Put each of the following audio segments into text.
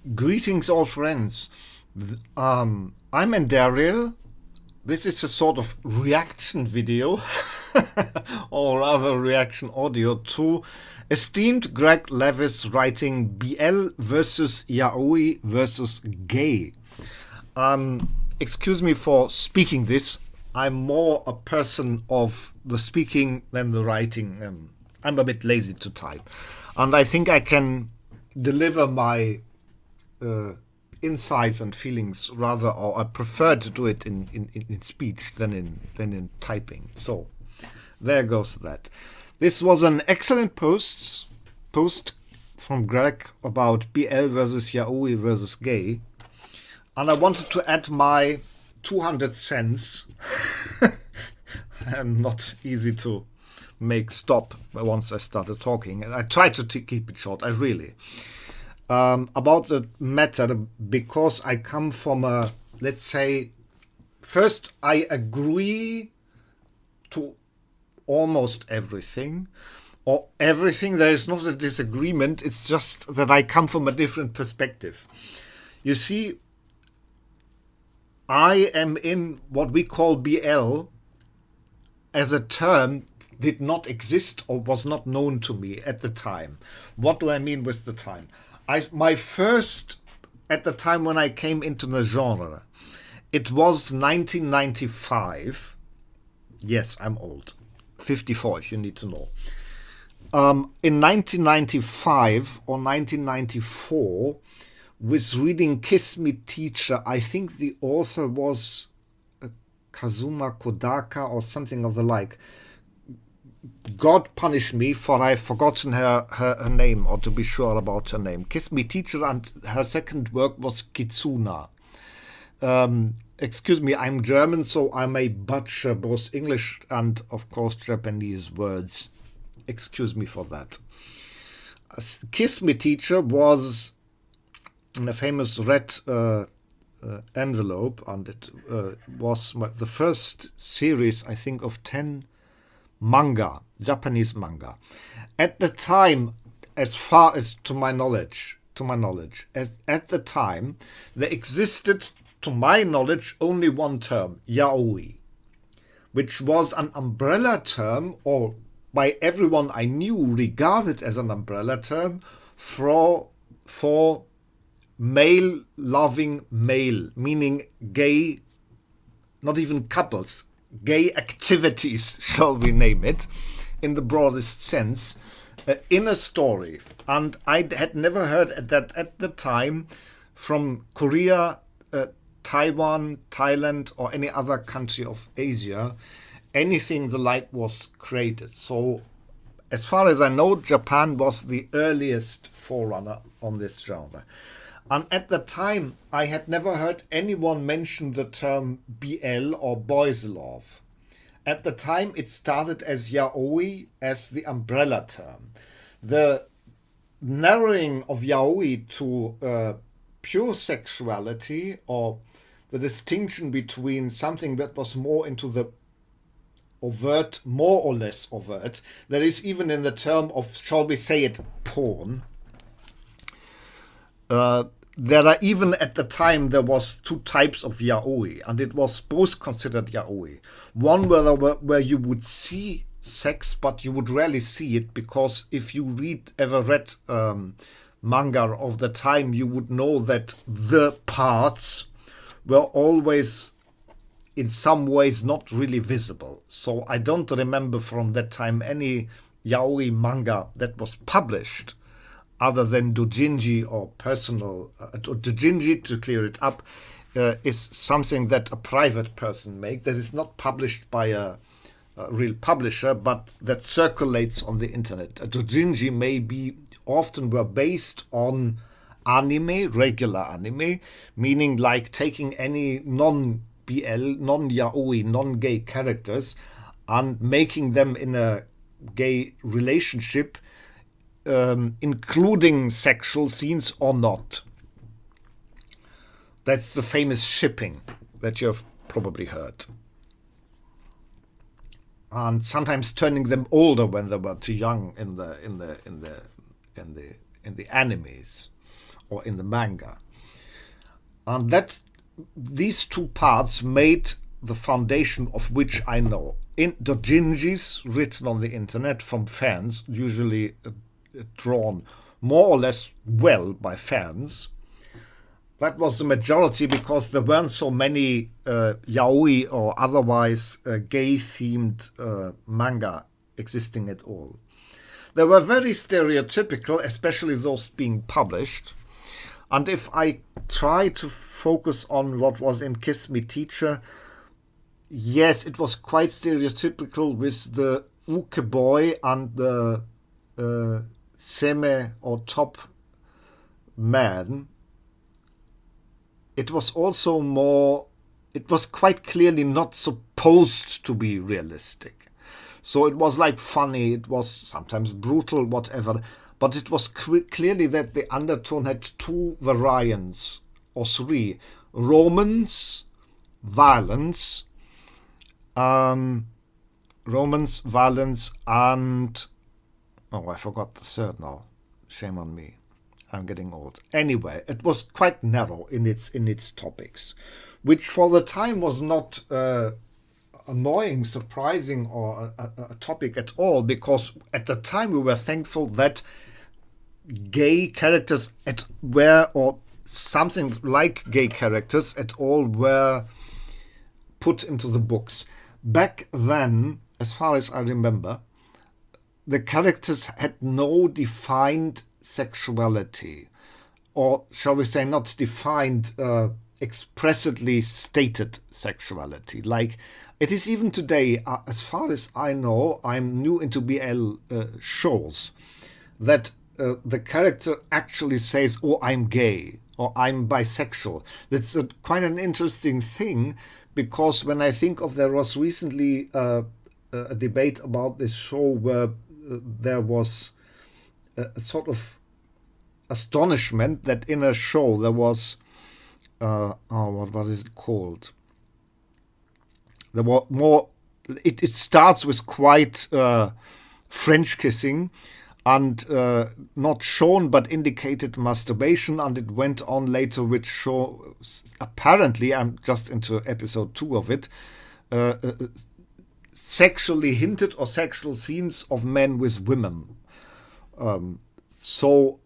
Greetings, all friends. I'm Endariel. This is a sort of reaction video, or rather reaction audio, to esteemed Greg Levis writing BL versus Yaoi versus Gay. Excuse me for speaking this. I'm more a person of the speaking than the writing. I'm a bit lazy to type. And I think I can deliver my insights and feelings rather, or I prefer to do it in speech than in typing. So there goes that. This was an excellent post from Greg about BL versus Yaoi versus Gay, and I wanted to add my 200 cents. I'm not easy to make stop once I started talking, and I try to keep it short. I really. About the matter, because I come from a, let's say, first I agree to almost everything, or everything. There is not a disagreement, it's just that I come from a different perspective. You see, I am in what we call BL as a term did not exist or was not known to me at the time. What do I mean with the time? My first, at the time when I came into the genre, it was 1995. Yes, I'm old. 54, if you need to know. In 1995 or 1994, with reading Kiss Me Teacher, I think the author was Kazuma Kodaka or something of the like. God punish me, for I've forgotten her name, or to be sure about her name. Kiss Me Teacher, and her second work was Kitsuna. Excuse me, I'm German, so I may butcher both English and, of course, Japanese words. Excuse me for that. Kiss Me Teacher was in a famous red envelope, and it was the first series, I think, of 10 manga, Japanese manga. At the time, as far as to my knowledge, at the time, there existed, to my knowledge, only one term, yaoi, which was an umbrella term, or by everyone I knew regarded as an umbrella term, for male-loving male, meaning gay, not even couples, gay activities, shall we name it, in the broadest sense, in a story. And I had never heard that at the time from Korea, Taiwan, Thailand, or any other country of Asia, anything the like was created. So, as far as I know, Japan was the earliest forerunner on this genre. And at the time, I had never heard anyone mention the term BL or boys love. At the time, it started as yaoi, as the umbrella term. The narrowing of yaoi to pure sexuality, or the distinction between something that was more into the overt, more or less overt, that is even in the term of, shall we say it, porn. There are even at the time there was two types of yaoi, and it was both considered yaoi. One where you would see sex, but you would rarely see it, because if you ever read manga of the time, you would know that the parts were always in some ways not really visible. So I don't remember from that time any yaoi manga that was published other than doujinshi or personal. Doujinshi, to clear it up, is something that a private person makes, that is not published by a real publisher, but that circulates on the internet. A doujinshi may be, often were based on anime, regular anime, meaning like taking any non-BL, non-yaoi, non-gay characters and making them in a gay relationship, including sexual scenes or not. That's the famous shipping that you have probably heard. And sometimes turning them older when they were too young in the animes. or in the manga. And that these two parts made the foundation of which I know. In doujinshis written on the internet from fans, usually drawn more or less well by fans. That was the majority because there weren't so many yaoi or otherwise gay-themed manga existing at all. They were very stereotypical, especially those being published. And if I try to focus on what was in Kiss Me Teacher, yes, it was quite stereotypical with the uke boy and the seme or top man. It was also more, it was quite clearly not supposed to be realistic. So it was like funny, it was sometimes brutal, whatever. But it was clearly that the undertone had two variants, or three. Romance, violence, and... Oh, I forgot the third now. Shame on me. I'm getting old. Anyway, it was quite narrow in its topics, which for the time was not annoying, surprising, or a topic at all, because at the time we were thankful that gay characters were, or something like gay characters at all, were put into the books. Back then, as far as I remember, the characters had no defined sexuality, or shall we say not defined, expressly stated sexuality. Like it is even today, as far as I know, I'm new into BL shows, that the character actually says, oh, I'm gay, or I'm bisexual. That's quite an interesting thing, because when I think of, there was recently a debate about this show where there was a sort of astonishment that in a show there was what is it called? There were more. It starts with quite French kissing, and not shown but indicated masturbation, and it went on later which show, apparently, I'm just into episode 2 of it, sexually hinted or sexual scenes of men with women. So,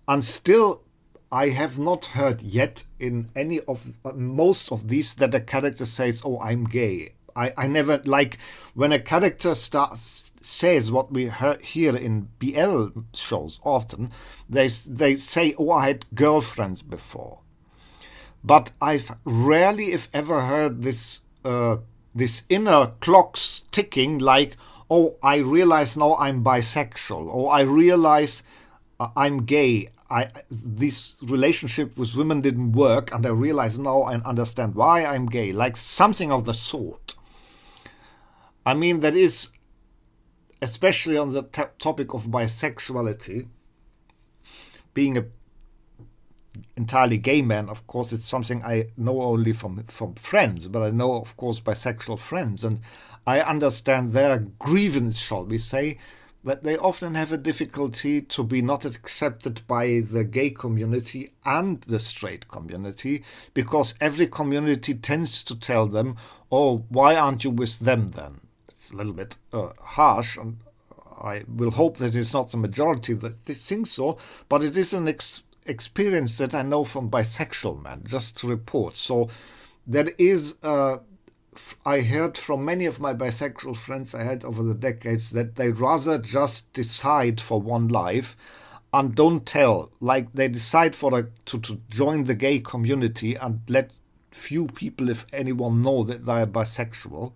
and still I have not heard yet in any of most of these that a character says, oh, I'm gay. I never, like when a character says what we hear in BL shows often, they say, oh, I had girlfriends before. But I've rarely, if ever, heard this this inner clocks ticking, like, oh, I realize now I'm bisexual, or I realize I'm gay. This relationship with women didn't work, and I realize now I understand why I'm gay. Like something of the sort. I mean, that is, especially on the topic of bisexuality, being a entirely gay man, of course, it's something I know only from friends, but I know, of course, bisexual friends, and I understand their grievance, shall we say, that they often have a difficulty to be not accepted by the gay community and the straight community, because every community tends to tell them, oh, why aren't you with them then? It's a little bit harsh, and I will hope that it's not the majority that thinks so, but it is an experience that I know from bisexual men, just to report. So there is, I heard from many of my bisexual friends I had over the decades that they rather just decide for one life and don't tell. Like they decide to join the gay community and let few people, if anyone, know that they are bisexual,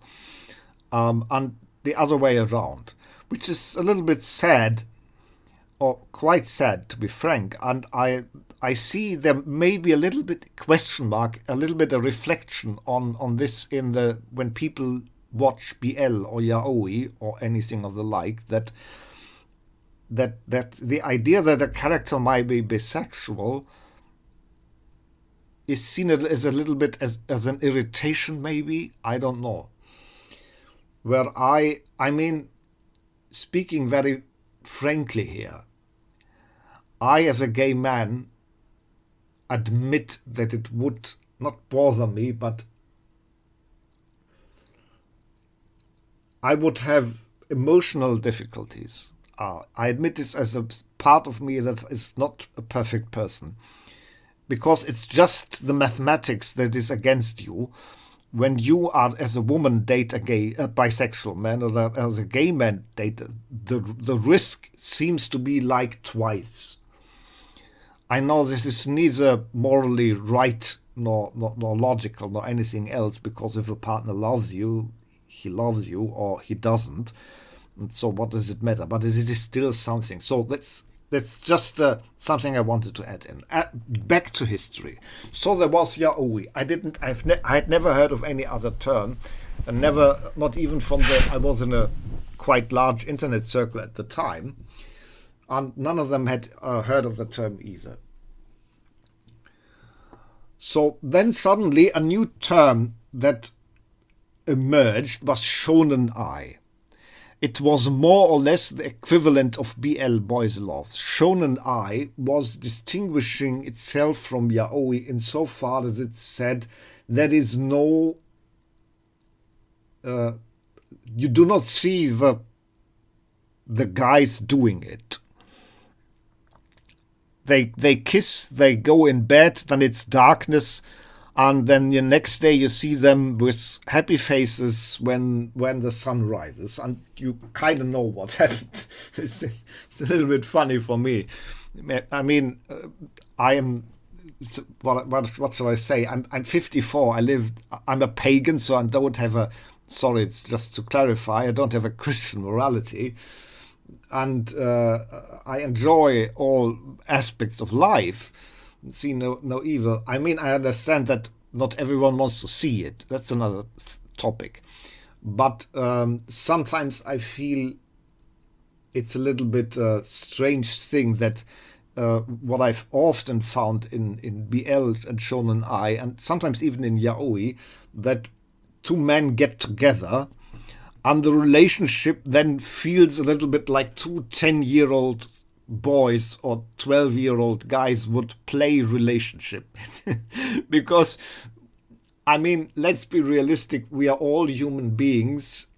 and the other way around, which is a little bit sad, or quite sad, to be frank. And I see there may be a little bit question mark, a little bit of reflection on this in the when people watch BL or Yaoi or anything of the like, that the idea that a character might be bisexual is seen as a little bit as an irritation, maybe, I don't know. Where I mean, speaking very frankly here, I, as a gay man, admit that it would not bother me, but I would have emotional difficulties. I admit this as a part of me that is not a perfect person, because it's just the mathematics that is against you. When you are, as a woman, date a bisexual man, or as a gay man date, the risk seems to be like twice. I know this is neither morally right nor logical nor anything else, because if a partner loves you, he loves you, or he doesn't. And so what does it matter? But it is still something. So that's just something I wanted to add in. Back to history. So there was Yaoi. I had never heard of any other term, and never, not even from I was in a quite large internet circle at the time, and none of them had heard of the term either. So then suddenly a new term that emerged was shonen ai. It was more or less the equivalent of BL, boys love. Shonen ai was distinguishing itself from yaoi insofar as it said there is no you do not see the guys doing it. They kiss, they go in bed, then it's darkness, and then the next day you see them with happy faces when the sun rises, and you kind of know what happened. It's a little bit funny for me. I mean, I am. What shall I say? I'm 54. I'm a pagan, so I don't have a. Sorry, it's just to clarify. I don't have a Christian morality, and I enjoy all aspects of life. See no evil. I mean, I understand that not everyone wants to see it. That's another topic. But sometimes I feel it's a little bit strange thing that what I've often found in BL and Shonen Ai, and sometimes even in Yaoi, that two men get together and the relationship then feels a little bit like two 10-year-old boys or 12-year-old guys would play relationship. Because, I mean, let's be realistic, we are all human beings,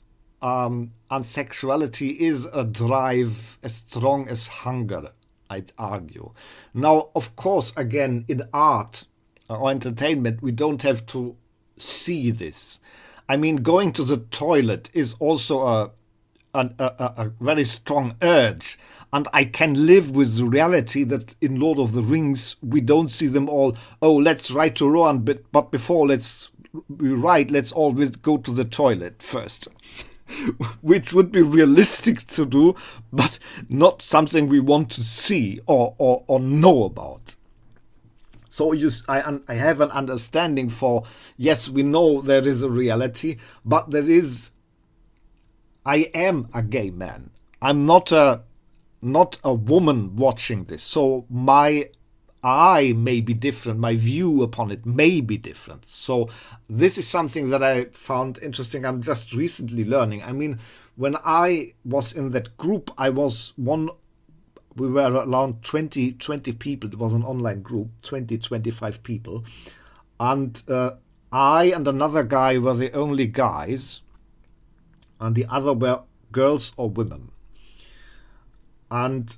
and sexuality is a drive as strong as hunger, I'd argue. Now, of course, again, in art or entertainment, we don't have to see this. I mean, going to the toilet is also a very strong urge. And I can live with the reality that in Lord of the Rings, we don't see them all, oh, let's ride to Rohan, but before let's always go to the toilet first. Which would be realistic to do, but not something we want to see or know about. So I have an understanding for, yes, we know there is a reality, but I am a gay man. I'm not a woman watching this. So my eye may be different. My view upon it may be different. So this is something that I found interesting. I'm just recently learning. I mean, when I was in that group, we were around 20 people. It was an online group, 25 people. And I and another guy were the only guys. And the other were girls or women. And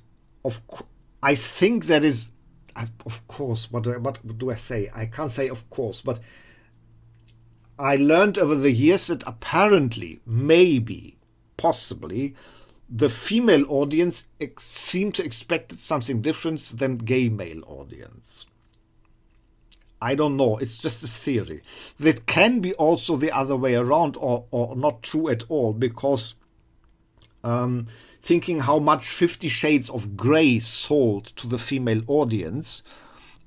I think that is, of course, what do I say? I can't say of course, but I learned over the years that apparently, maybe, possibly, the female audience seemed to expect something different than gay male audience. I don't know. It's just a theory. That can be also the other way around, or not true at all, because thinking how much 50 Shades of Grey sold to the female audience,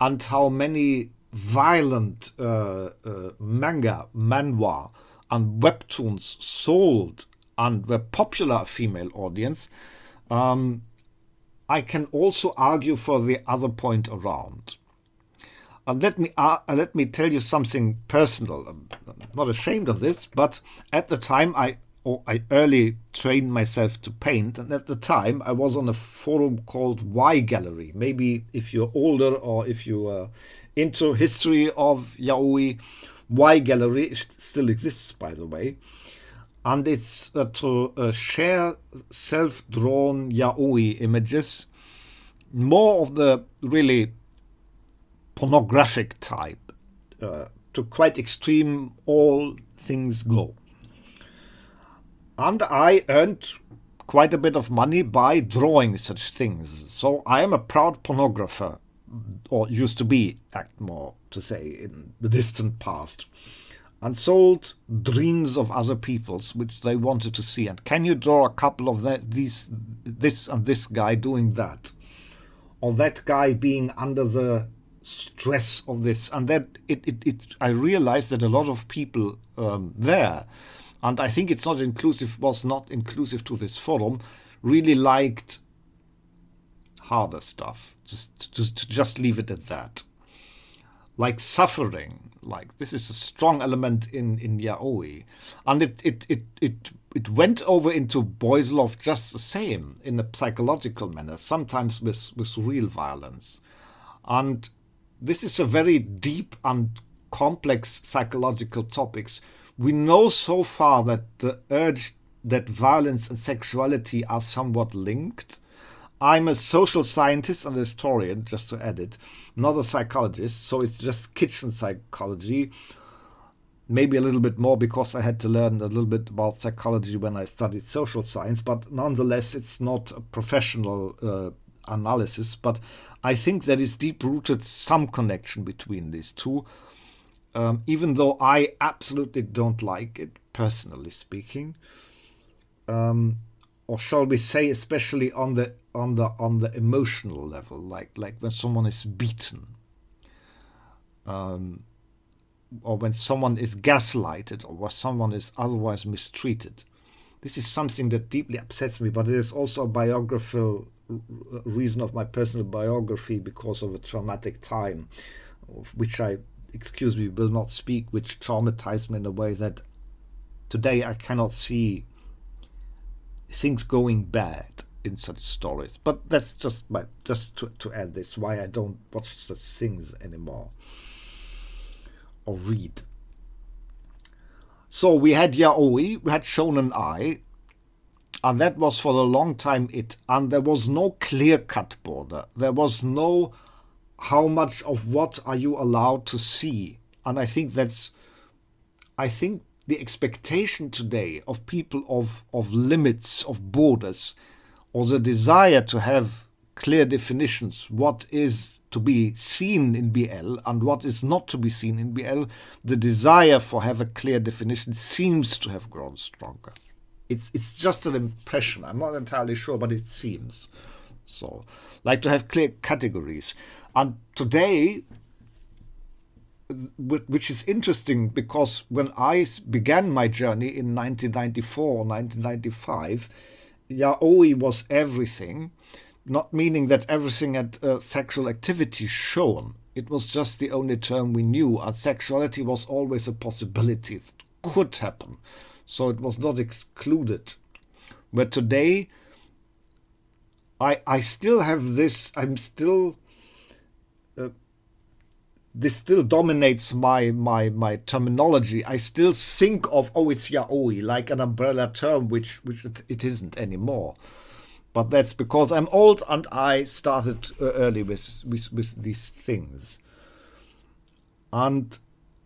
and how many violent manga, manhwa, and webtoons sold and were popular female audience, I can also argue for the other point around. Let me tell you something personal. I'm not ashamed of this, but at the time or I early trained myself to paint, and at the time I was on a forum called Y Gallery. Maybe if you're older or if you are into history of Yaoi, Y Gallery still exists, by the way, and it's to share self-drawn Yaoi images, more of the really pornographic type, to quite extreme, all things go. And I earned quite a bit of money by drawing such things. So I am a proud pornographer, or used to be, act more to say, in the distant past, and sold dreams of other people's which they wanted to see. And can you draw a couple of this and this guy doing that, or that guy being under the stress of this? And that I realized that a lot of people there, and I think it's was not inclusive to this forum, really liked harder stuff. To just leave it at that. Like suffering, like this is a strong element in Yaoi, and it went over into boys' love just the same in a psychological manner, sometimes with real violence, and this is a very deep and complex psychological topics. We know so far that the urge that violence and sexuality are somewhat linked. I'm a social scientist and a historian, just to add it, not a psychologist, so it's just kitchen psychology. Maybe a little bit more because I had to learn a little bit about psychology when I studied social science, but nonetheless, it's not a professional analysis. But I think there is deep-rooted some connection between these two, even though I absolutely don't like it, personally speaking. Or shall we say, especially on the emotional level, like when someone is beaten, or when someone is gaslighted, or when someone is otherwise mistreated. This is something that deeply upsets me, but it is also a biographical reason of my personal biography because of a traumatic time, of which I, excuse me, will not speak, which traumatized me in a way that today I cannot see things going bad in such stories. But that's just to add this, why I don't watch such things anymore or read. So we had Yaoi, we had Shonen Ai, and that was for a long time it. And there was no clear-cut border. There was no how much of what are you allowed to see. And I think the expectation today of people of limits, of borders, or the desire to have clear definitions, what is to be seen in BL and what is not to be seen in BL, the desire for have a clear definition seems to have grown stronger. It's just an impression. I'm not entirely sure, but it seems so. Like to have clear categories. And today, which is interesting because when I began my journey in 1994 or 1995, Yaoi was everything, not meaning that everything had sexual activity shown. It was just the only term we knew, and sexuality was always a possibility that could happen, so it was not excluded. But today, I still have this. I'm still. This still dominates my terminology. I still think of, oh, it's Yaoi, like an umbrella term, which it isn't anymore. But that's because I'm old and I started early with these things. And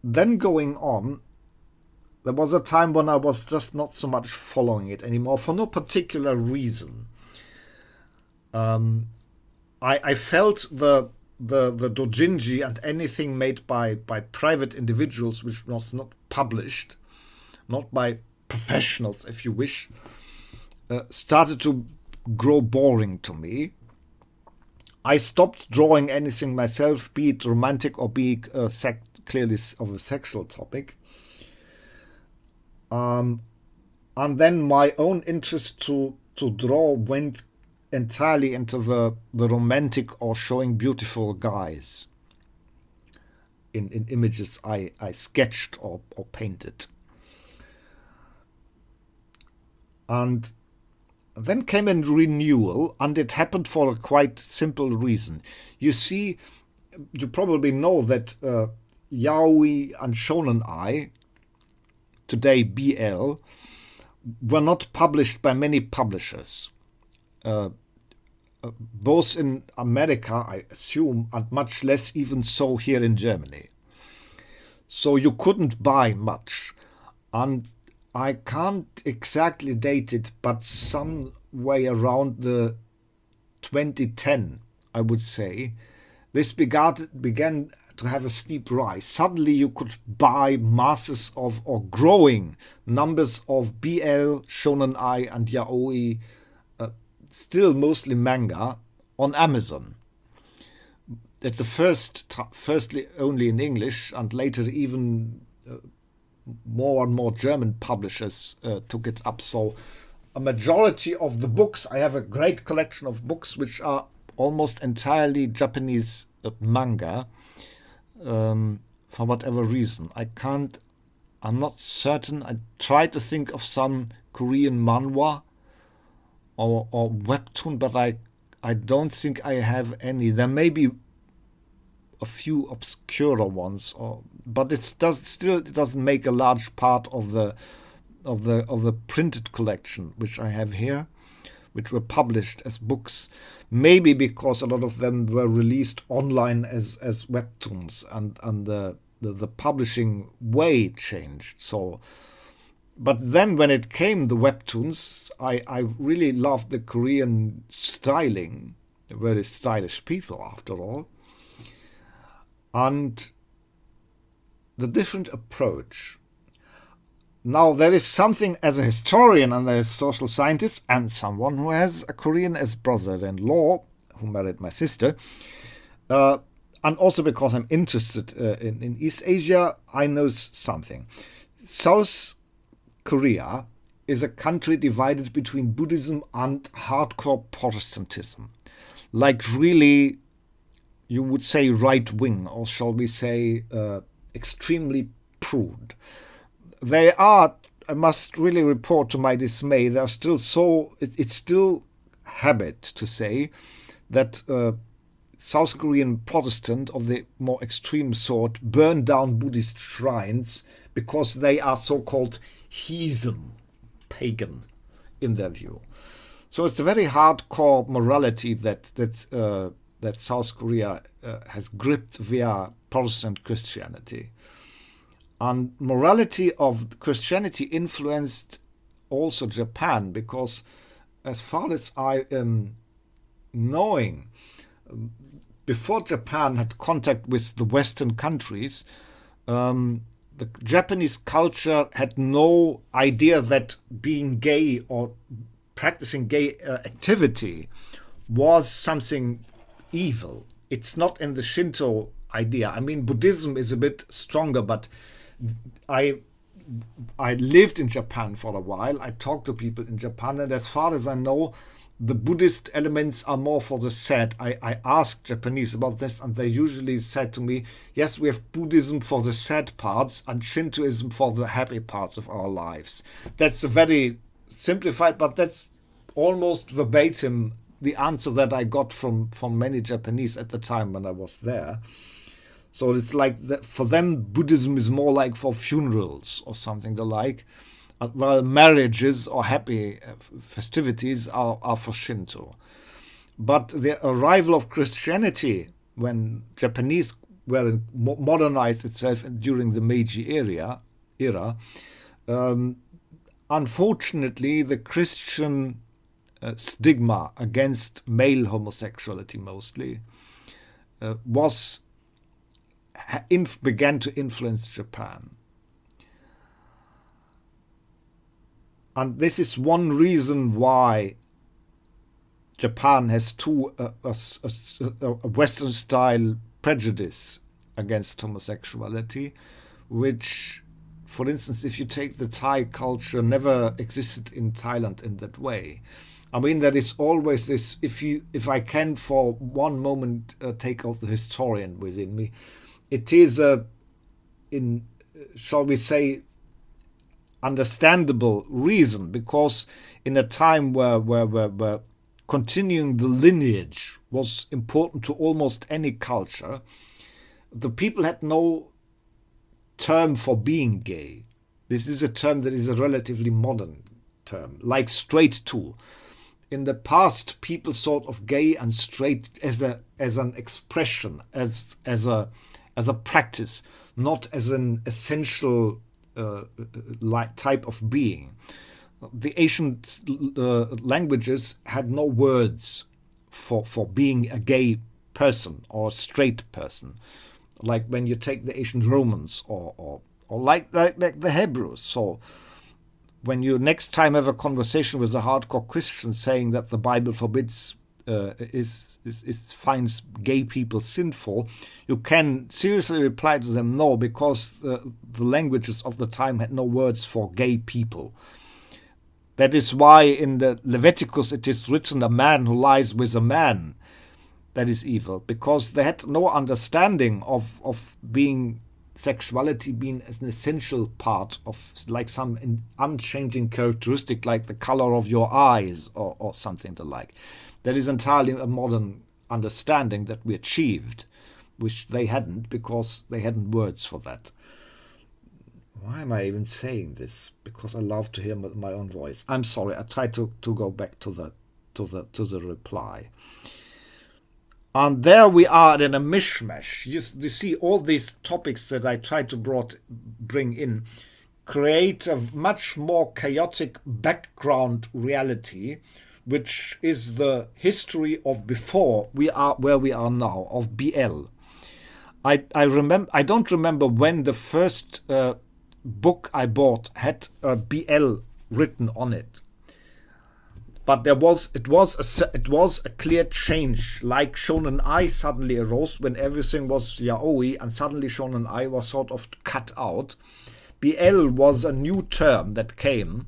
then going on, there was a time when I was just not so much following it anymore for no particular reason. I felt the doujinshi and anything made by private individuals, which was not published, not by professionals, if you wish, started to grow boring to me. I stopped drawing anything myself, be it romantic or be it clearly of a sexual topic. And then my own interest to draw went entirely into the romantic or showing beautiful guys in images I sketched or painted. And then came a renewal, and it happened for a quite simple reason. You see, you probably know that Yaoi and Shonen Ai, today BL, were not published by many publishers, both in America, I assume, and much less even so here in Germany. So you couldn't buy much. And I can't exactly date it, but some way around the 2010, I would say, this began to have a steep rise. Suddenly you could buy masses of, or growing numbers of BL, Shonen Ai, and Yaoi, still mostly manga, on Amazon. At the firstly only in English, and later even more and more German publishers took it up. So a majority of the books, I have a great collection of books which are almost entirely Japanese manga, for whatever reason. I'm not certain. I tried to think of some Korean manhwa or webtoon, but I don't think I have any. There may be a few obscure ones, but it doesn't make a large part of the printed collection which I have here, which were published as books. Maybe because a lot of them were released online as webtoons, and the publishing way changed. So, but then when it came the webtoons, I really loved the Korean styling. Very stylish people, after all. And the different approach. Now, there is something as a historian and a social scientist, and someone who has a Korean as brother-in-law, who married my sister, and also because I'm interested in East Asia, I know something. South Korea is a country divided between Buddhism and hardcore Protestantism. Like really, you would say right-wing, or shall we say extremely prude. They are, I must really report to my dismay, they are still it's still habit to say that South Korean Protestant of the more extreme sort burn down Buddhist shrines because they are so-called heathen, pagan, in their view. So it's a very hardcore morality that South Korea has gripped via Protestant Christianity. And morality of Christianity influenced also Japan, because as far as I am knowing, before Japan had contact with the Western countries, the Japanese culture had no idea that being gay or practicing gay activity was something evil. It's not in the Shinto idea. I mean, Buddhism is a bit stronger, but I lived in Japan for a while. I talked to people in Japan, and as far as I know, the Buddhist elements are more for the sad. I asked Japanese about this, and they usually said to me, yes, we have Buddhism for the sad parts and Shintoism for the happy parts of our lives. That's a very simplified, but that's almost verbatim the answer that I got from many Japanese at the time when I was there. So it's like for them, Buddhism is more like for funerals or something the like, while marriages or happy festivities are for Shinto. But the arrival of Christianity, when Japanese modernized itself during the Meiji era, unfortunately, the Christian stigma against male homosexuality mostly began to influence Japan. And this is one reason why Japan has a Western-style prejudice against homosexuality, which, for instance, if you take the Thai culture, never existed in Thailand in that way. I mean, there is always this, if I can for one moment take out the historian within me, it is shall we say, understandable reason, because in a time where continuing the lineage was important to almost any culture, the people had no term for being gay. This is a term that is a relatively modern term, like straight too. In the past, people thought of gay and straight as an expression, as a practice, not as an essential type of being. The ancient languages had no words for being a gay person or a straight person, like when you take the ancient Romans or like the Hebrews. So when you next time have a conversation with a hardcore Christian saying that the Bible forbids finds gay people sinful, you can seriously reply to them no, because the languages of the time had no words for gay people. That is why in the Leviticus it is written, a man who lies with a man, that is evil, because they had no understanding of being sexuality being an essential part of, like, some unchanging characteristic like the color of your eyes or something the like. That is entirely a modern understanding that we achieved, which they hadn't, because they hadn't words for that. Why am I even saying this? Because I love to hear my own voice. I'm sorry. I try to go back to the reply. And there we are in a mishmash. You see, all these topics that I try to bring in create a much more chaotic background reality, which is the history of before we are where we are now, of BL. I don't remember when the first book I bought had a BL written on it. But it was a clear change. Like Shonen Ai suddenly arose when everything was Yaoi, and suddenly Shonen Ai was sort of cut out. BL was a new term that came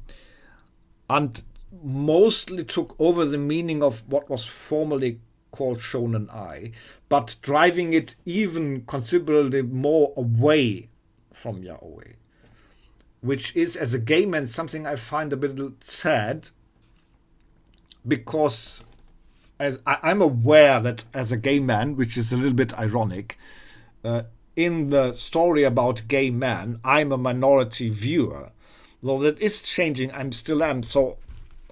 and mostly took over the meaning of what was formerly called Shonen Ai, but driving it even considerably more away from Yaoi, which is, as a gay man, something I find a bit sad. Because as I'm aware that as a gay man, which is a little bit ironic, in the story about gay men, I'm a minority viewer. Though that is changing, I still am. So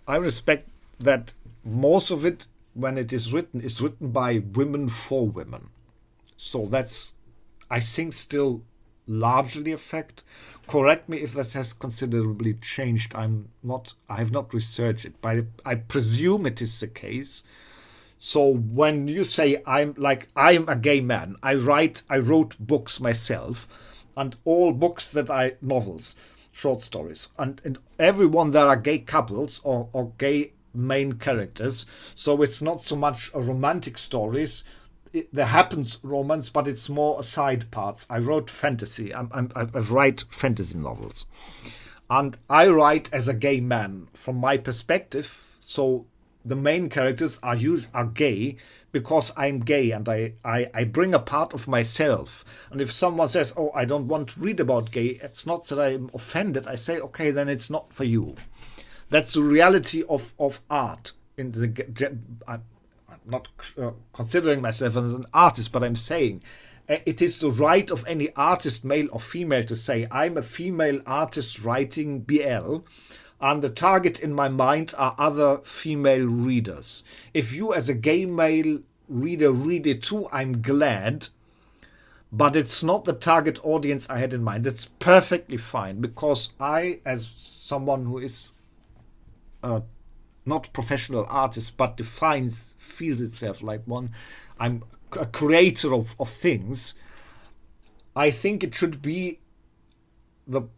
I respect that most of it, when it is written by women for women. So that's, I think, still largely a fact. Correct me if that has considerably changed. I have not researched it, but I presume it is the case. So when you say I'm a gay man, I wrote books myself, and all books that novels, short stories, and every one there are gay couples or gay main characters. So it's not so much a romantic stories. There happens romance, but it's more side parts. I wrote fantasy. I write fantasy novels, and I write as a gay man from my perspective. So the main characters are gay because I'm gay, and I bring a part of myself. And if someone says, "Oh, I don't want to read about gay," it's not that I'm offended. I say, "Okay, then it's not for you." That's the reality of art. I'm not considering myself as an artist, but I'm saying it is the right of any artist, male or female, to say, I'm a female artist writing BL, and the target in my mind are other female readers. If you as a gay male reader read it too, I'm glad, but it's not the target audience I had in mind. It's perfectly fine, because I, as someone who is not professional artist, but feels itself like one, I'm a creator of things. I think it should be the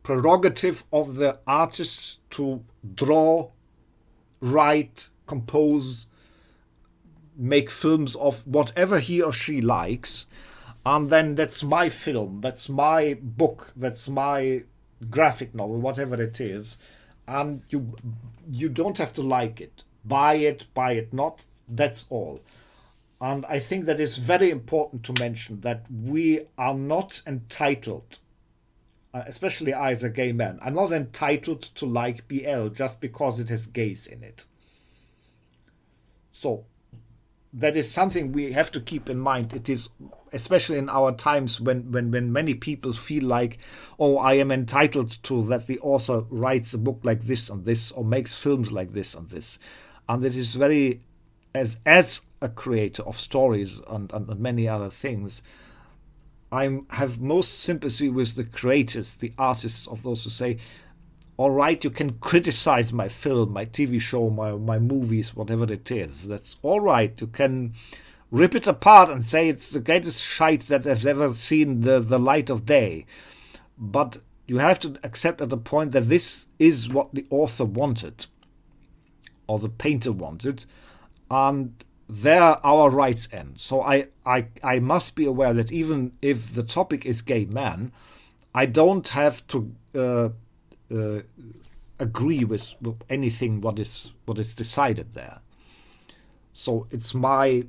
prerogative of the artist to draw, write, compose, make films of whatever he or she likes, and then that's my film, that's my book, that's my graphic novel, whatever it is. And you don't have to like it. Buy it not. That's all. And I think that is very important to mention, that we are not entitled especially I as a gay man, I'm not entitled to like BL just because it has gays in it. So that is something we have to keep in mind. It is especially in our times when many people feel like, oh, I am entitled to that the author writes a book like this and this, or makes films like this and this. And it is very, as a creator of stories and many other things, I have most sympathy with the creators, the artists, of those who say, all right, you can criticize my film, my TV show, my movies, whatever it is. That's all right. You can rip it apart and say it's the greatest shite that I've ever seen the light of day. But you have to accept at the point that this is what the author wanted, or the painter wanted, and there our rights end. So I must be aware that even if the topic is gay man, I don't have to agree with anything what is decided there. So it's my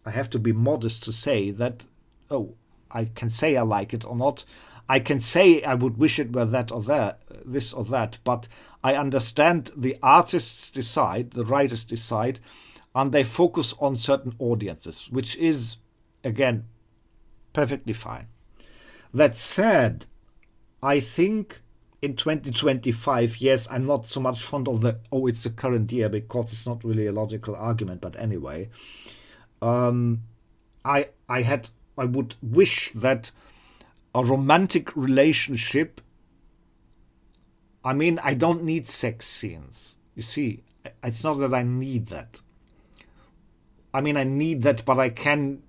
I have to be modest to say that, oh, I can say I like it or not. I can say I would wish it were that or that, this or that, but I understand the artists decide, the writers decide, and they focus on certain audiences, which is, again, perfectly fine. That said, I think in 2025, yes, I'm not so much fond of the, oh, it's the current year, because it's not really a logical argument, but anyway, I would wish that a romantic relationship, I mean, I don't need sex scenes. You see, it's not that I need that. I mean, I need that, but I can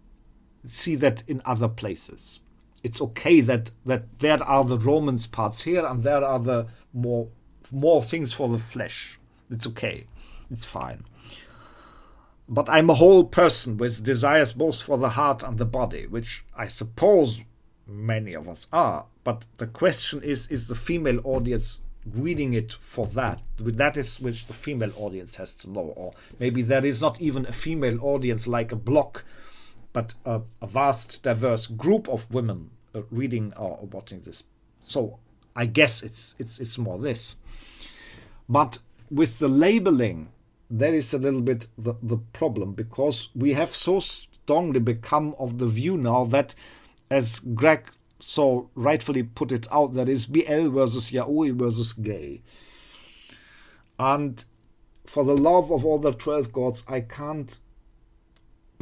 see that in other places. It's okay that there are the romance parts here and there are the more things for the flesh. It's okay. It's fine. But I'm a whole person with desires both for the heart and the body, which I suppose many of us are. But the question is the female audience reading it for that? That is which the female audience has to know. Or maybe there is not even a female audience like a block, but a vast, diverse group of women reading or watching this. So I guess it's more this. But with the labeling, there is a little bit the problem, because we have so strongly become of the view now that, as Greg so rightfully put it out, there is BL versus Yaoi versus gay. And for the love of all the 12 gods, I can't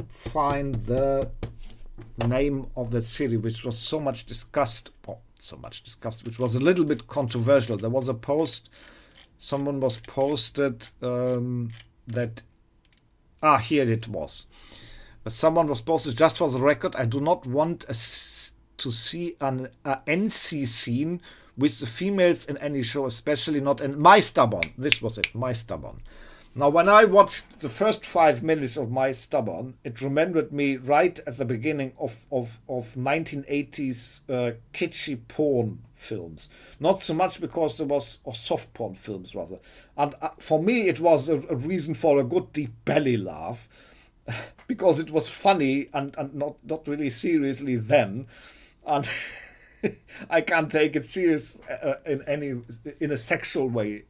find the name of that series, which was so much discussed, which was a little bit controversial. There was a post, someone was posted that, here it was. Someone was posted, just for the record, I do not want to see an NC scene with the females in any show, especially not in My Stubborn. This was it, My Stubborn. Now, when I watched the first 5 minutes of My Stubborn, it remembered me right at the beginning of 1980s kitschy porn films. Not so much because there was, or soft porn films rather. And for me, it was a reason for a good deep belly laugh, because it was funny and not really seriously then. And I can't take it serious in a sexual way,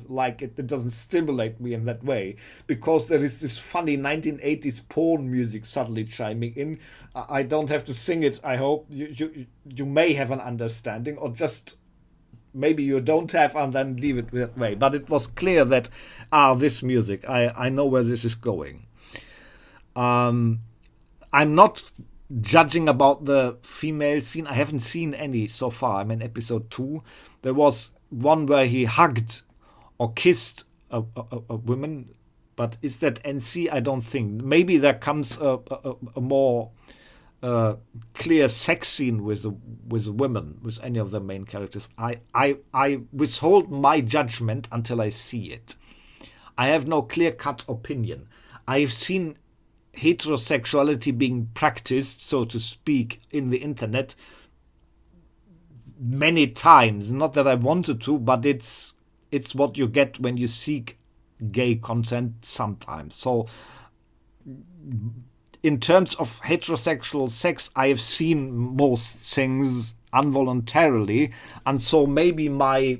like it doesn't stimulate me in that way, because there is this funny 1980s porn music suddenly chiming in. I don't have to sing it. I hope you may have an understanding, or just maybe you don't have, and then leave it that way. But it was clear that this music, I know where this is going. I'm not judging about the female scene. I haven't seen any so far. I'm in episode 2. There was one where he hugged or kissed a woman, but is that NC? I don't think. Maybe there comes a more clear sex scene with a woman, with any of the main characters. I withhold my judgment until I see it. I have no clear-cut opinion. I've seen heterosexuality being practiced, so to speak, in the internet many times. Not that I wanted to, but it's what you get when you seek gay content sometimes. So in terms of heterosexual sex, I have seen most things involuntarily, and so maybe my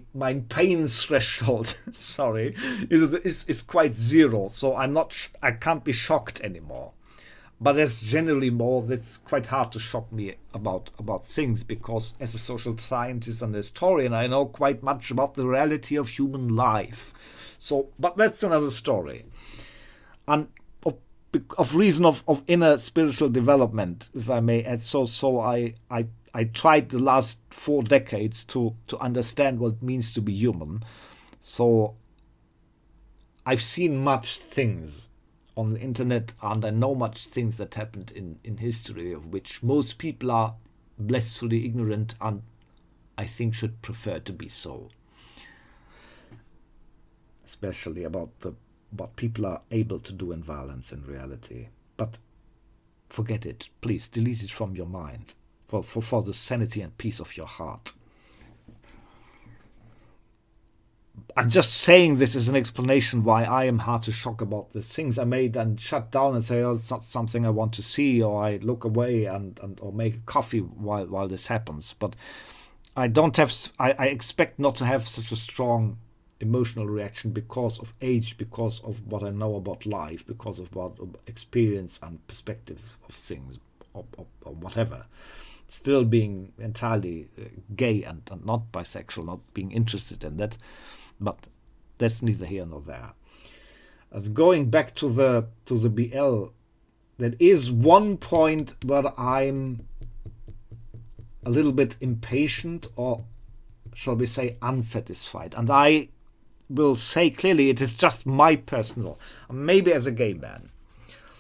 pain threshold, sorry, is quite zero. So I can't be shocked anymore. But that's generally more. That's quite hard to shock me about things, because as a social scientist and historian, I know quite much about the reality of human life. So, but that's another story. And of reason of inner spiritual development, if I may add, so I tried the last 4 decades to understand what it means to be human. So I've seen much things on the internet, and I know much things that happened in history, of which most people are blissfully ignorant, and I think should prefer to be so. Especially about what people are able to do in violence in reality. But forget it. Please delete it from your mind for the sanity and peace of your heart. I'm just saying this as an explanation why I am hard to shock about these things. I may then shut down and say, oh, it's not something I want to see, or I look away and or make a coffee while this happens. But I expect not to have such a strong emotional reaction because of age, because of what I know about life, because of what experience and perspective of things, or whatever. Still being entirely gay and not bisexual, not being interested in that, but that's neither here nor there. As going back to the BL, there is one point where I'm a little bit impatient, or shall we say unsatisfied, and I will say clearly it is just my personal, maybe as a gay man.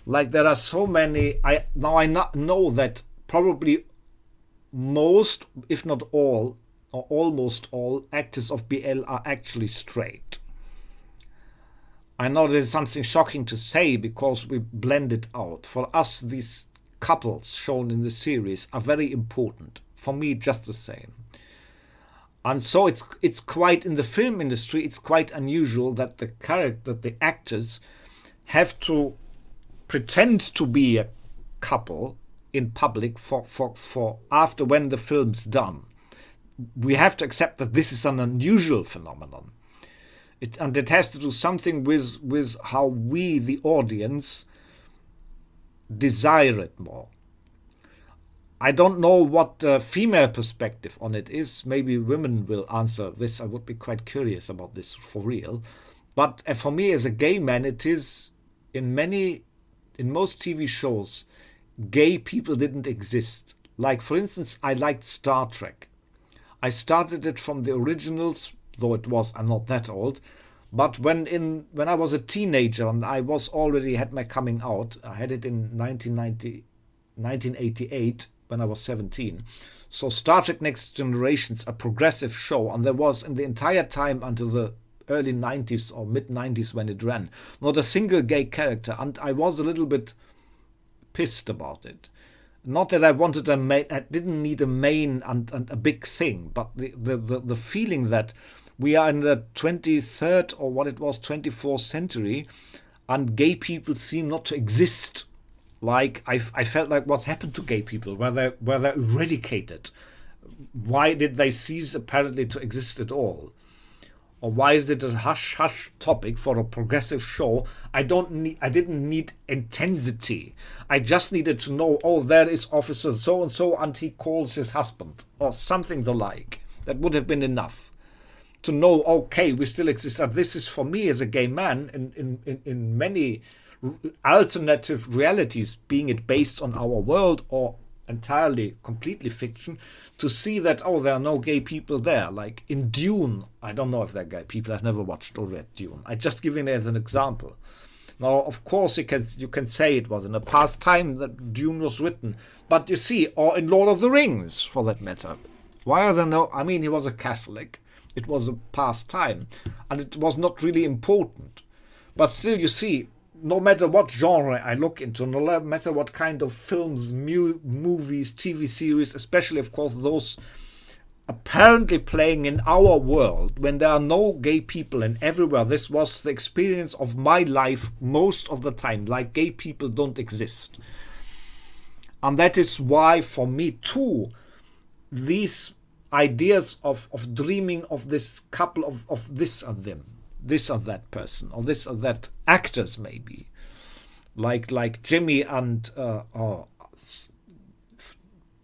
Like there are so many, I know that probably most, if not all, or almost all actors of BL are actually straight. I know there's something shocking to say because we blend it out. For us, these couples shown in the series are very important. For me, just the same. And so it's quite, in the film industry, it's quite unusual that the actors have to pretend to be a couple in public for after when the film's done. We have to accept that this is an unusual phenomenon. And it has to do something with how we, the audience, desire it more. I don't know what the female perspective on it is. Maybe women will answer this. I would be quite curious about this for real. But for me as a gay man, it is in most TV shows, gay people didn't exist. Like, for instance, I liked Star Trek. I started it from the originals, though I'm not that old. But when I was a teenager and I was already had my coming out, I had it in 1988 when I was 17. So Star Trek Next Generation's a progressive show, and there was in the entire time until the early 90s or mid 90s when it ran, not a single gay character, and I was a little bit pissed about it. Not that I wanted I didn't need a main and a big thing, but the feeling that we are in the 23rd or what it was 24th century, and gay people seem not to exist. Like I felt like, what happened to gay people? Were they eradicated? Why did they cease apparently to exist at all? Or why is it a hush topic for a progressive show? I didn't need intensity. I just needed to know, oh, there is officer so and so, and he calls his husband, or something the like. That would have been enough to know, okay, we still exist. And this is, for me as a gay man, in many alternative realities, being it based on our world or entirely, completely fiction, to see that, oh, there are no gay people there. Like in Dune, I don't know if they're gay people. I've never watched or read Dune. I just give it as an example. Now, of course, you can say it was in a past time that Dune was written, but you see, or in Lord of the Rings, for that matter, why are there no? I mean, he was a Catholic. It was a past time, and it was not really important. But still, you see, no matter what genre I look into, no matter what kind of films, movies, TV series, especially, of course, those apparently playing in our world, when there are no gay people and everywhere, this was the experience of my life most of the time, like gay people don't exist. And that is why, for me too, these ideas of dreaming of this couple of this or them, this or that person, or this or that actors maybe, like Jimmy and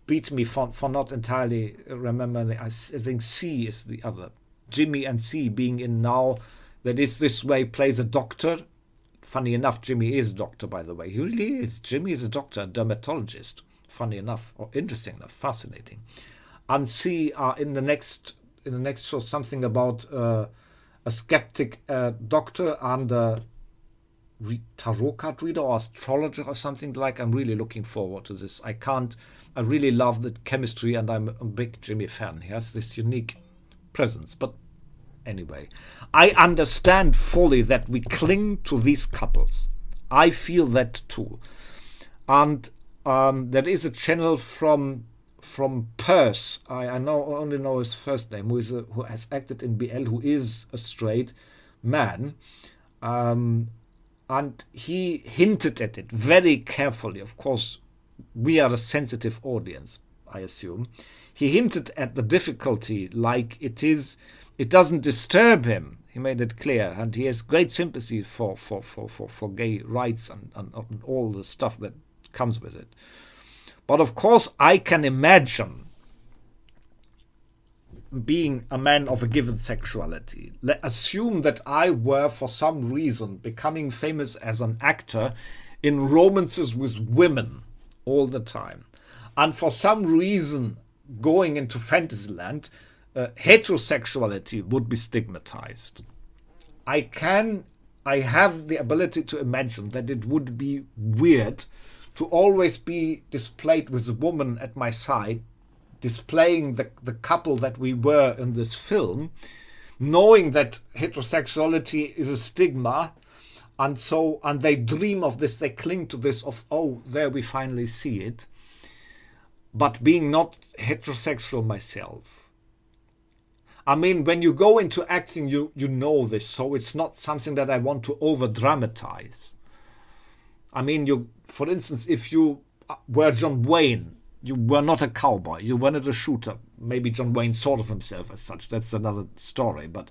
beat me for not entirely remembering. I think C is the other. Jimmy and C being in Now That Is This Way plays a doctor. Funny enough, Jimmy is a doctor, by the way. He really is. Jimmy is a doctor, a dermatologist. Funny enough, or interesting enough, fascinating. And C are in the next show something about a skeptic doctor and a tarot card reader or astrologer or something like. I'm really looking forward to this. I really love the chemistry, and I'm a big Jimmy fan. He has this unique presence. But anyway, I understand fully that we cling to these couples. I feel that too. And there is a channel from Perth. I only know his first name, who has acted in BL, who is a straight man. And he hinted at it very carefully. Of course, we are a sensitive audience, I assume. He hinted at the difficulty, like it doesn't disturb him. He made it clear, and he has great sympathy for gay rights and all the stuff that comes with it. But of course, I can imagine being a man of a given sexuality. Assume that I were, for some reason, becoming famous as an actor in romances with women all the time. And for some reason, going into Fantasyland, heterosexuality would be stigmatized. I have the ability to imagine that it would be weird to always be displayed with a woman at my side, displaying the couple that we were in this film, knowing that heterosexuality is a stigma, and they dream of this, they cling to this of, oh, there we finally see it. But being not heterosexual myself. I mean, when you go into acting, you know this, so it's not something that I want to over-dramatize. I mean, for instance, if you were John Wayne, you were not a cowboy, you were not a shooter. Maybe John Wayne thought of himself as such, that's another story, but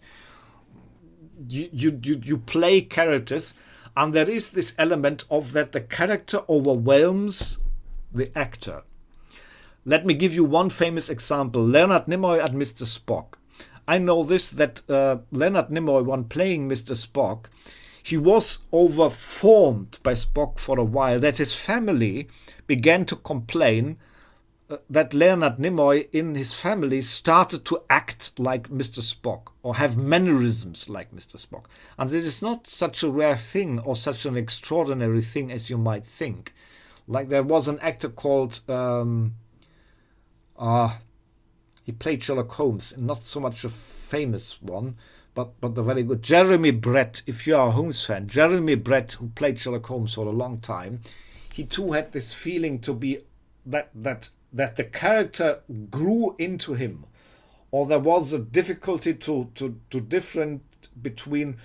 you play characters, and there is this element of that the character overwhelms the actor. Let me give you one famous example. Leonard Nimoy and Mr. Spock. I know this, that Leonard Nimoy, when playing Mr. Spock, he was overformed by Spock for a while, that his family began to complain that Leonard Nimoy in his family started to act like Mr. Spock or have mannerisms like Mr. Spock. And it is not such a rare thing or such an extraordinary thing as you might think. Like there was an actor called... he played Sherlock Holmes, not so much a famous one, but a very good. Jeremy Brett, if you are a Holmes fan, Jeremy Brett, who played Sherlock Holmes for a long time, he too had this feeling to be that the character grew into him, or there was a difficulty to different between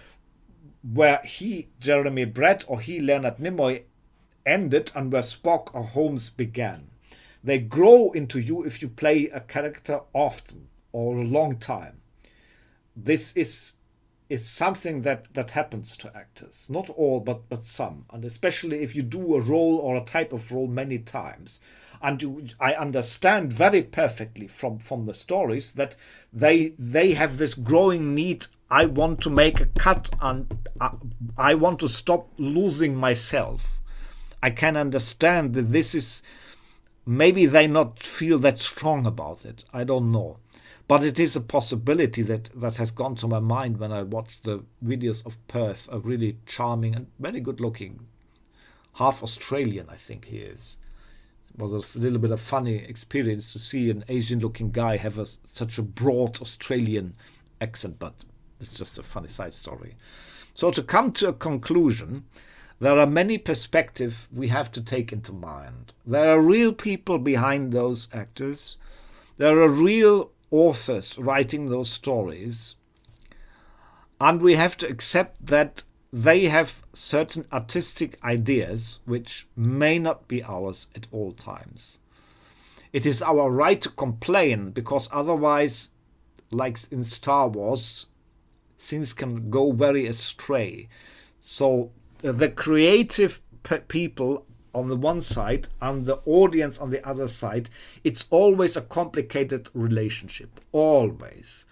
where he, Jeremy Brett, or he, Leonard Nimoy, ended and where Spock or Holmes began. They grow into you if you play a character often or a long time. This is something that happens to actors. Not all, but some. And especially if you do a role or a type of role many times. And I understand very perfectly from the stories that they have this growing need. I want to make a cut and I want to stop losing myself. I can understand that this is... Maybe they not feel that strong about it. I don't know. But it is a possibility that has gone to my mind when I watched the videos of Perth, a really charming and very good looking, half Australian, I think he is. It was a little bit of funny experience to see an Asian looking guy have such a broad Australian accent, but it's just a funny side story. So to come to a conclusion, there are many perspectives we have to take into mind. There are real people behind those actors. There are real authors writing those stories. And we have to accept that they have certain artistic ideas which may not be ours at all times. It is our right to complain, because otherwise, like in Star Wars, things can go very astray. So the creative people on the one side and the audience on the other side, it's always a complicated relationship. Always.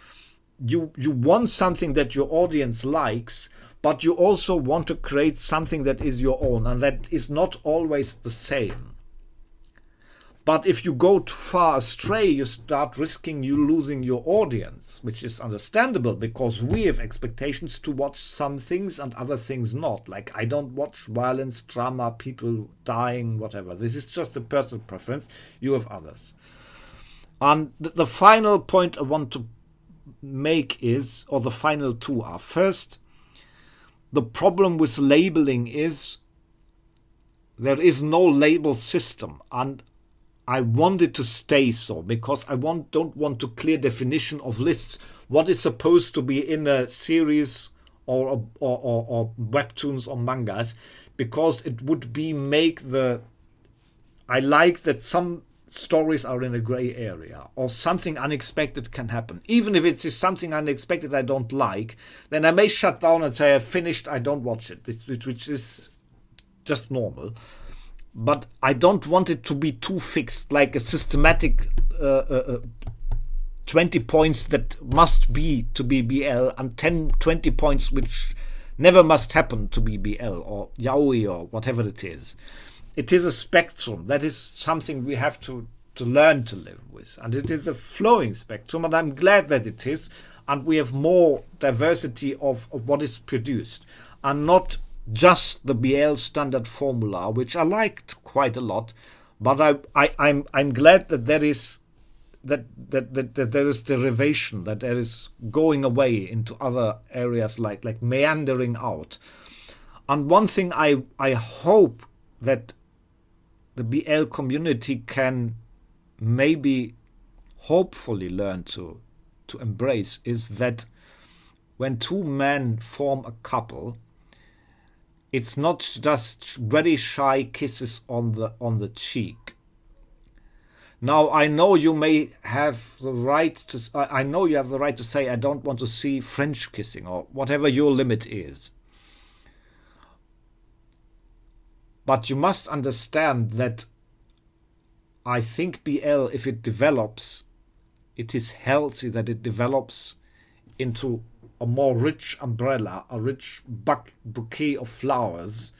You want something that your audience likes, but you also want to create something that is your own, and that is not always the same. But if you go too far astray, you start risking you losing your audience, which is understandable, because we have expectations to watch some things and other things not. Like, I don't watch violence, drama, people dying, whatever. This is just a personal preference. You have others. And the final point I want to make is, or the final two are, first, the problem with labeling is there is no label system, and I want it to stay so, because I don't want to clear definition of lists. What is supposed to be in a series or webtoons or mangas, because it would be I like that some stories are in a gray area, or something unexpected can happen. Even if it is something unexpected I don't like, then I may shut down and say I've finished, I don't watch it, which is just normal. But I don't want it to be too fixed, like a systematic 20 points that must be to be BL, and 20 points which never must happen to be BL or Yaoi or whatever it is. It is a spectrum. That is something we have to learn to live with. And it is a flowing spectrum, and I'm glad that it is. And we have more diversity of what is produced, and not just the BL standard formula, which I liked quite a lot, but I'm glad that there is that there is derivation, that there is going away into other areas, like meandering out. And one thing I hope that the BL community can maybe hopefully learn to embrace is that when two men form a couple, it's not just very shy kisses on the cheek. Now, I know you may have the right to. I know you have the right to say, I don't want to see French kissing, or whatever your limit is. But you must understand that I think BL, if it develops, it is healthy that it develops into a more rich umbrella, a rich bouquet of flowers,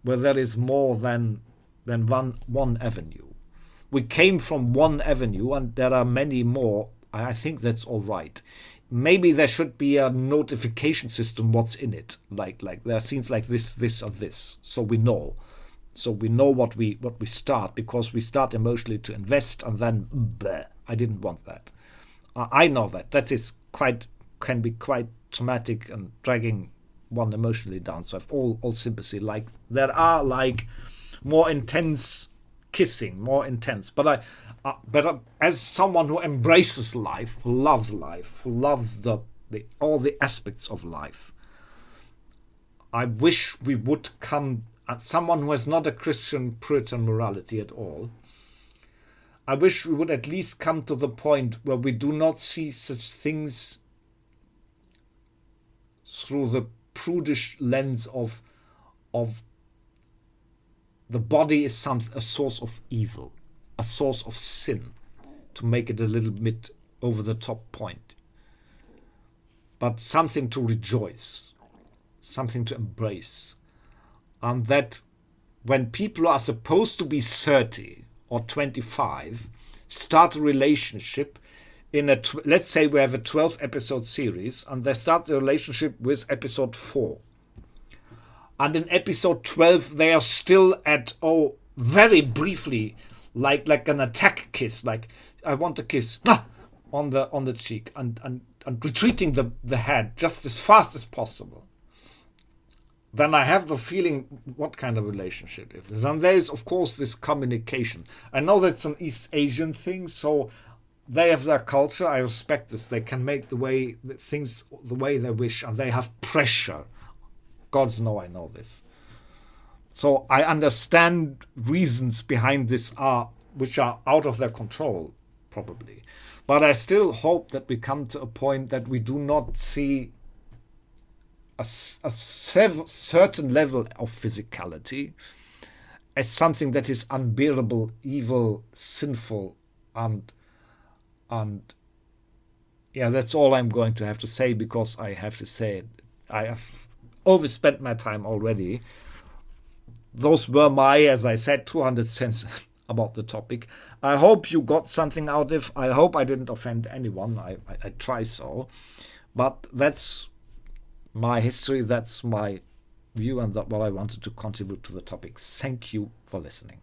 where there is more than one avenue. We came from one avenue, and there are many more. I think that's all right. Maybe there should be a notification system what's in it. Like there are scenes like this, or this, so we know. So we know what we start, because we start emotionally to invest, and then bleh, I didn't want that. I know that is can be quite traumatic and dragging one emotionally down. So I have all sympathy. Like, there are like more intense kissing, more intense. But as someone who embraces life, who loves the all the aspects of life, I wish we would come at someone who has not a Christian Puritan morality at all. I wish we would at least come to the point where we do not see such things through the prudish lens of the body is a source of evil, a source of sin, to make it a little bit over the top point. But something to rejoice, something to embrace. And that when people are supposed to be 30 or 25, start a relationship in let's say we have a 12 episode series, and they start the relationship with episode 4. And in episode 12, they are still at, very briefly, like an attack kiss, like, I want a kiss on the cheek, and retreating the head just as fast as possible. Then I have the feeling, what kind of relationship is this? And there is, of course, this communication. I know that's an East Asian thing, so they have their culture. I respect this. They can make things the way they wish, and they have pressure. Gods know I know this. So I understand reasons behind this are which are out of their control, probably. But I still hope that we come to a point that we do not see a certain level of physicality as something that is unbearable, evil, sinful, and yeah, that's all I'm going to have to say, because I have to say it. I have overspent my time already. Those were my, as I said, 200 cents about the topic. I hope you got something out of it. I hope I didn't offend anyone. I try so. But that's my history, that's my view, and that's what I wanted to contribute to the topic. Thank you for listening.